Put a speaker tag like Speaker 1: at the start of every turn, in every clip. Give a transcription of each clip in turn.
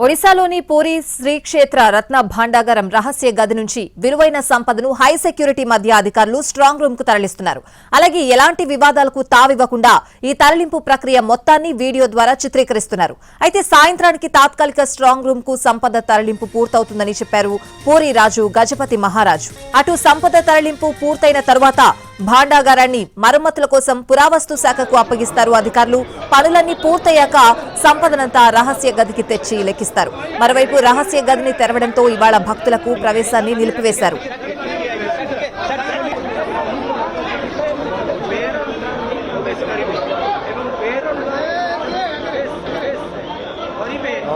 Speaker 1: ఒడిశాలోని పూరి శ్రీక్షేత్ర రత్న భాండాగారం రహస్య గది నుంచి విలువైన సంపదను హై సెక్యూరిటీ మధ్య అధికారులు స్ట్రాంగ్ రూమ్ కు తరలిస్తున్నారు. అలాగే ఎలాంటి వివాదాలకు తావివ్వకుండా ఈ తరలింపు ప్రక్రియ మొత్తాన్ని వీడియో ద్వారా చిత్రీకరిస్తున్నారు. అయితే సాయంత్రానికి తాత్కాలిక స్ట్రాంగ్ రూమ్ కు సంపద తరలింపు పూర్తవుతుందని చెప్పారు పూరి రాజు గజపతి మహారాజు. అటు సంపద తరలింపు పూర్తయిన తరువాత భాండాగారాన్ని మరమ్మతుల కోసం పురావస్తు శాఖకు అప్పగిస్తారు అధికారులు. పనులన్నీ పూర్తయ్యాక సంపదనంతా రహస్య గదికి తెచ్చి లెక్కిస్తారు. మరోవైపు రహస్య గదిని తెరవడంతో ఇవాళ భక్తులకు ప్రవేశాన్ని నిలిపివేశారు.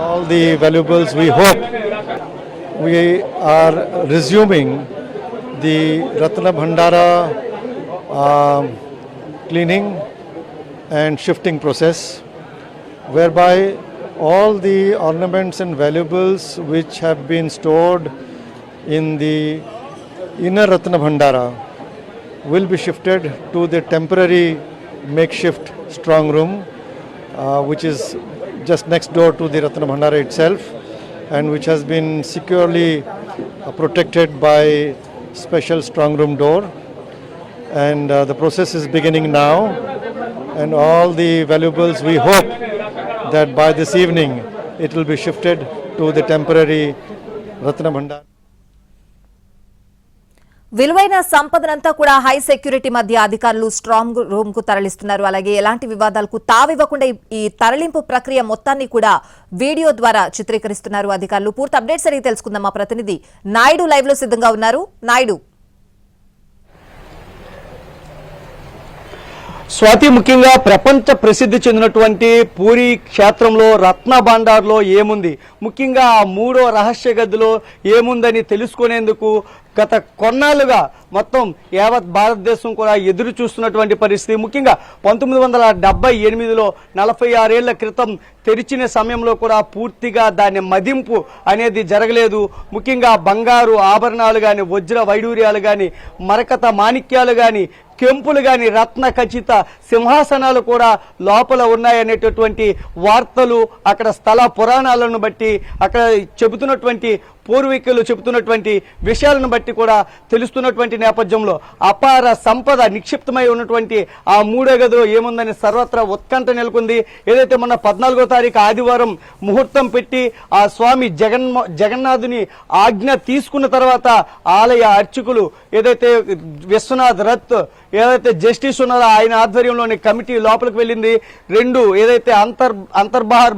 Speaker 2: All the valuables, we hope we are resuming the Ratna Bhandara cleaning and shifting process, whereby all the ornaments and valuables which have been stored in the inner Ratna Bhandara will be shifted to the temporary makeshift strong room, which is just next door to the Ratna Bhandara itself, and which has been securely protected by special strong room door. And the process is beginning now, and all the valuables, we hope that by this evening it will be shifted to the temporary Ratna Bhandara.
Speaker 1: విలువైన సంపదనంతా కూడా high security మధ్య అధికారులు strong room కు తరలిస్తున్నారు. అలాగే ఎలాంటి వివాదాలకు తావివ్వకుండా ఈ తరలింపు ప్రక్రియ మొత్తాన్ని కూడా వీడియో ద్వారా చిత్రీకరిస్తున్నారు అధికారులు. పూర్తి అప్డేట్స్ అడిగి తెలుసుకుందాం. మా ప్రతినిధి నాయుడు లైవ్ లో సిద్ధంగా ఉన్నారు. నాయుడు,
Speaker 3: స్వాతి, ముఖ్యంగా ప్రపంచ ప్రసిద్ధి చెందినటువంటి పూరి క్షేత్రంలో రత్న భాండార్లో ఏముంది, ముఖ్యంగా ఆ మూడో రహస్య గదిలో ఏముందని తెలుసుకునేందుకు గత కొన్నాళ్లుగా మొత్తం యావత్ భారతదేశం కూడా ఎదురు చూస్తున్నటువంటి పరిస్థితి. ముఖ్యంగా 1978లో 46 ఏళ్ల క్రితం తెరిచిన సమయంలో కూడా పూర్తిగా దాని మదింపు అనేది జరగలేదు. ముఖ్యంగా బంగారు ఆభరణాలు కానీ, వజ్ర వైడూర్యాలు కానీ, మరకత మాణిక్యాలు కానీ, కెంపులు కానీ, రత్న ఖచ్చిత సింహాసనాలు కూడా లోపల ఉన్నాయనేటటువంటి వార్తలు అక్కడ స్థల పురాణాలను బట్టి, అక్కడ చెబుతున్నటువంటి పూర్వీకులు చెబుతున్నటువంటి విషయాలను బట్టి కూడా తెలుస్తున్నటువంటి నేపథ్యంలో అపార సంపద నిక్షిప్తమై ఉన్నటువంటి ఆ మూడో గదిలో ఏముందని సర్వత్రా ఉత్కంఠ నెలకొంది. ఏదైతే మొన్న 14వ తారీఖు ఆదివారం ముహూర్తం పెట్టి ఆ స్వామి జగన్నాథుని ఆజ్ఞ తీసుకున్న తర్వాత ఆలయ అర్చకులు ఏదైతే విశ్వనాథ్ రథ్ ఏదైతే జస్టిస్ ఉన్నారో ఆయన ఆధ్వర్యంలోని కమిటీ లోపలికి వెళ్ళింది. రెండు ఏదైతే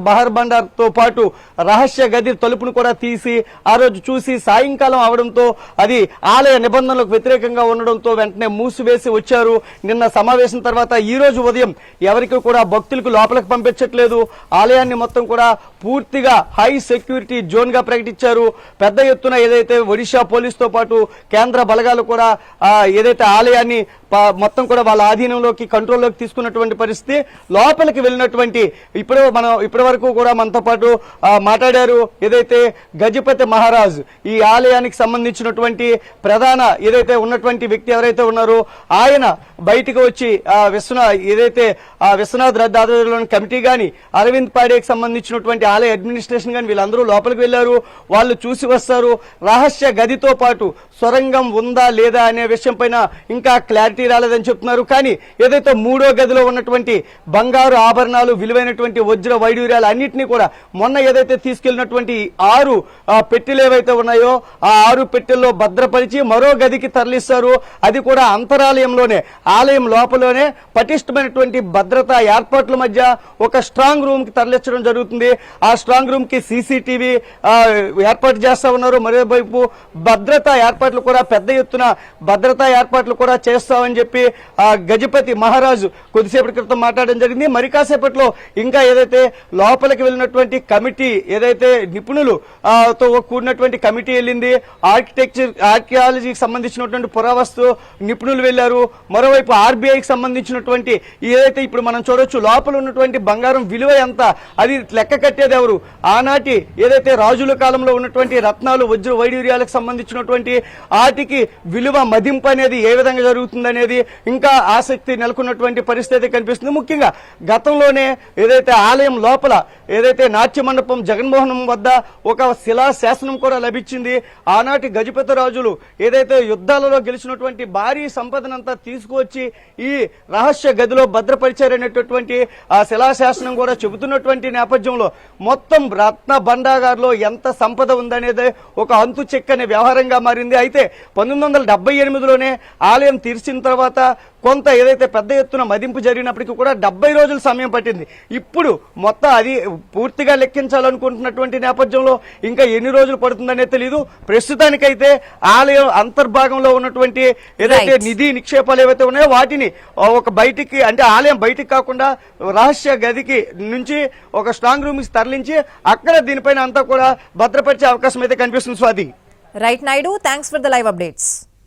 Speaker 3: బహర్ బండార్తో పాటు రహస్య గది తలుపును కూడా తీసి ఆ రోజు చూసి సాయంకాలం అవడంతో అది ఆలయ నిబంధనలకు వ్యతిరేకంగా ఉండడంతో వెంటనే మూసివేసి వచ్చారు. నిన్న సమావేశం తర్వాత ఈ రోజు ఉదయం ఎవరికి కూడా భక్తులకు లోపలికి పంపించట్లేదు. ఆలయాన్ని మొత్తం కూడా పూర్తిగా హై సెక్యూరిటీ జోన్ గా ప్రకటించారు. పెద్ద ఎత్తున ఏదైతే ఒడిశా పోలీసుతో పాటు కేంద్ర బలగాలు కూడా ఏదైతే ఆలయాన్ని మొత్తం కూడా వాళ్ళ ఆధీనంలోకి కంట్రోల్లోకి తీసుకున్నటువంటి పరిస్థితి. లోపలికి వెళ్ళినటువంటి ఇప్పటి వరకు కూడా మనతో పాటు మాట్లాడారు ఏదైతే గజపతి మహారాజ్, ఈ ఆలయానికి సంబంధించినటువంటి ప్రధాన ఏదైతే ఉన్నటువంటి వ్యక్తి ఎవరైతే ఉన్నారో ఆయన బయటకు వచ్చి విశ్వనాథ్ రథ్ ఆధ్వర్యంలోని కమిటీ గాని, అరవింద్ పాడేకి సంబంధించినటువంటి ఆలయ అడ్మినిస్ట్రేషన్ గాని వీళ్ళందరూ లోపలికి వెళ్లారు. వాళ్ళు చూసి వస్తారు. రహస్య గదితో పాటు సొరంగం ఉందా లేదా అనే విషయం పైన ఇంకా క్లారిటీ రాలేదని చెప్తున్నారు. కానీ ఏదైతే మూడో గదిలో ఉన్నటువంటి బంగారు ఆభరణాలు, విలువైనటువంటి వజ్ర వైడూర్యాలు అన్నింటినీ కూడా మొన్న ఏదైతే తీసుకెళ్లినటువంటి 6 పెట్టెలు ఏవైతే ఉన్నాయో ఆ 6 పెట్టెల్లో భద్రపరిచి మరో గదికి తరలిస్తారు. అది కూడా అంతరాలయంలోనే, ఆలయం లోపలనే పటిష్టమైనటువంటి భద్రతా ఏర్పాట్ల మధ్య ఒక స్ట్రాంగ్ రూమ్ కి తరలించడం జరుగుతుంది. ఆ స్ట్రాంగ్ రూమ్ కి సీసీటీవీ ఏర్పాటు చేస్తా ఉన్నారు. మరోవైపు భద్రతా ఏర్పాట్లు కూడా పెద్ద ఎత్తున భద్రతా ఏర్పాట్లు కూడా చేస్తామని చెప్పి గజపతి మహారాజు కొద్దిసేపటి క్రితం మాట్లాడడం జరిగింది. మరి కాసేపట్లో ఇంకా ఏదైతే లోపలికి వెళ్ళినటువంటి కమిటీ ఏదైతే నిపుణులు తో కూడినటువంటి కమిటీ వెళ్ళింది. ఆర్కియాలజీకి సంబంధించినటువంటి పురావస్తు నిపుణులు వెళ్లారు. మరోవైపు ఆర్బీఐకి సంబంధించినటువంటి ఏదైతే ఇప్పుడు మనం చూడొచ్చు లోపల ఉన్నటువంటి బంగారం విలువ ఎంత, అది లెక్క కట్టేది ఎవరు? ఆనాటి ఏదైతే రాజుల కాలంలో ఉన్నటువంటి రత్నాలు, వజ్ర వైడూర్యాలకు సంబంధించినటువంటి వాటికి విలువ మదింపు అనేది ఏ విధంగా జరుగుతుందనే అనేది ఇంకా ఆసక్తి నెలకొన్నటువంటి పరిస్థితి కనిపిస్తుంది. ముఖ్యంగా గతంలోనే ఏదైతే ఆలయం లోపల ఏదైతే నాట్య మండపం జగన్మోహనం వద్ద ఒక శిలా శాసనం కూడా లభించింది. ఆనాటి గజపతి రాజులు ఏదైతే యుద్ధాలలో గెలిచినటువంటి భారీ సంపదనంతా తీసుకువచ్చి ఈ రహస్య గదిలో భద్రపరిచారనేటటువంటి ఆ శిలా శాసనం కూడా చెబుతున్నటువంటి నేపథ్యంలో మొత్తం రత్న భండాగార్లో ఎంత సంపద ఉందనేది ఒక అంతు చెక్కనే వ్యవహారంగా మారింది. అయితే 1978లోనే ఆలయం తీర్చిన తర్వాత కొంత ఏదైతే పెద్ద ఎత్తున మదింపు జరిగినప్పటికీ కూడా 70 రోజుల సమయం పట్టింది. ఇప్పుడు మొత్తం అది పూర్తిగా లెక్కించాలనుకుంటున్నటువంటి నేపథ్యంలో ఇంకా ఎన్ని రోజులు పడుతుందనే తెలియదు. ప్రస్తుతానికైతే ఆలయం అంతర్భాగంలో ఉన్నటువంటి ఏదైతే నిధి నిక్షేపాలు ఏవైతే ఉన్నాయో వాటిని ఒక బయటికి అంటే ఆలయం బయటికి కాకుండా రహస్య గదికి నుంచి ఒక స్ట్రాంగ్ రూమ్ కి తరలించి అక్కడ దీనిపైన అంతా కూడా భద్రపరిచే అవకాశం అయితే కనిపిస్తుంది. Swathi.
Speaker 1: Right Naidu, thanks for the live updates.